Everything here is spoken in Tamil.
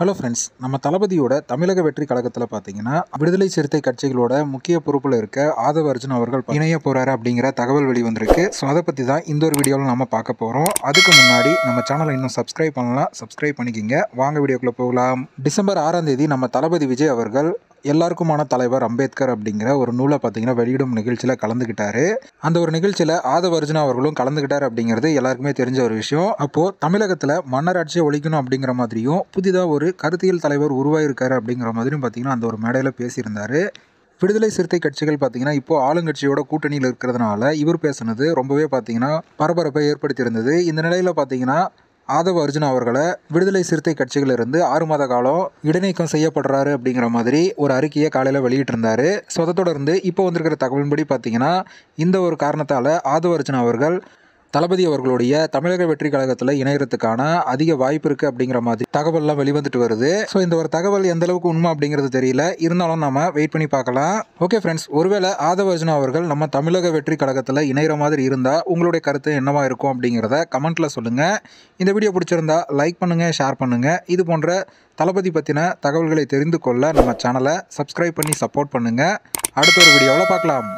ஹலோ ஃப்ரெண்ட்ஸ், நம்ம தளபதியோட தமிழக வெற்றி கழகத்தில் பார்த்தீங்கன்னா விடுதலை சிறுத்தை கட்சிகளோட முக்கிய பொறுப்பில் இருக்க ஆதவ அர்ஜுன் அவர்கள் இணைய போகிறாரு அப்படிங்கிற தகவல் வெளிவந்திருக்கு. ஸோ அதை பற்றி தான் இந்த ஒரு வீடியோவில் நம்ம பார்க்க போகிறோம். அதுக்கு முன்னாடி நம்ம சேனலை இன்னும் சப்ஸ்கிரைப் பண்ணலாம், சப்ஸ்கிரைப் பண்ணிக்கிங்க. வாங்க வீடியோக்குள்ளே போகலாம். டிசம்பர் 6ஆம் தேதி நம்ம தளபதி விஜய் அவர்கள் எல்லாருக்குமான தலைவர் அம்பேத்கர் அப்படிங்கிற ஒரு நூலை பார்த்தீங்கன்னா வெளியிடும் நிகழ்ச்சியில் கலந்துக்கிட்டாரு. அந்த ஒரு நிகழ்ச்சியில் ஆதவ அர்ஜுனா அவர்களும் கலந்துக்கிட்டார் அப்படிங்கிறது எல்லாருக்குமே தெரிஞ்ச ஒரு விஷயம். அப்போது தமிழகத்தில் மன்னர் ஆட்சியை ஒழிக்கணும் அப்படிங்கிற மாதிரியும் புதிதாக ஒரு கருத்தியல் தலைவர் உருவாயிருக்காரு அப்படிங்கிற மாதிரியும் பார்த்தீங்கன்னா அந்த ஒரு மேடையில் பேசியிருந்தார். விடுதலை சிறுத்தை கட்சிகள் பார்த்தீங்கன்னா இப்போது ஆளுங்கட்சியோட கூட்டணியில் இருக்கிறதுனால இவர் பேசுனது ரொம்பவே பார்த்தீங்கன்னா பரபரப்பை ஏற்படுத்தியிருந்தது. இந்த நிலையில் பார்த்தீங்கன்னா ஆதவ அர்ஜுனா அவர்களை விடுதலை சிறுத்தை கட்சிகளிலிருந்து 6 மாத காலம் இடைநீக்கம் செய்யப்படுறாரு அப்படிங்கிற மாதிரி ஒரு அறிக்கையை காலையில் வெளியிட்டிருந்தாரு. ஸோ அதை தொடர்ந்து இப்போ வந்திருக்கிற தகவலின்படி பார்த்தீங்கன்னா இந்த ஒரு காரணத்தால் ஆதவ அர்ஜுனா அவர்கள் தளபதி அவர்களுடைய தமிழக வெற்றி கழகத்தில் இணையறதுக்கான அதிக வாய்ப்பு இருக்குது அப்படிங்கிற மாதிரி தகவல்லாம் வெளிவந்துட்டு வருது. ஸோ இந்த ஒரு தகவல் எந்த அளவுக்கு உண்மை அப்படிங்கிறது தெரியல, இருந்தாலும் நம்ம வெயிட் பண்ணி பார்க்கலாம். ஓகே ஃப்ரெண்ட்ஸ், ஒருவேளை ஆதவ அர்ஜுனா அவர்கள் நம்ம தமிழக வெற்றி கழகத்தில் இணைகிற மாதிரி இருந்தால் உங்களுடைய கருத்து என்னவா இருக்கும் அப்படிங்கிறத கமெண்ட்டில் சொல்லுங்கள். இந்த வீடியோ பிடிச்சிருந்தா லைக் பண்ணுங்கள், ஷேர் பண்ணுங்கள். இது போன்ற தளபதி பற்றின தகவல்களை தெரிந்து கொள்ள நம்ம சேனலை சப்ஸ்கிரைப் பண்ணி சப்போர்ட் பண்ணுங்கள். அடுத்த ஒரு வீடியோவில் பார்க்கலாம்.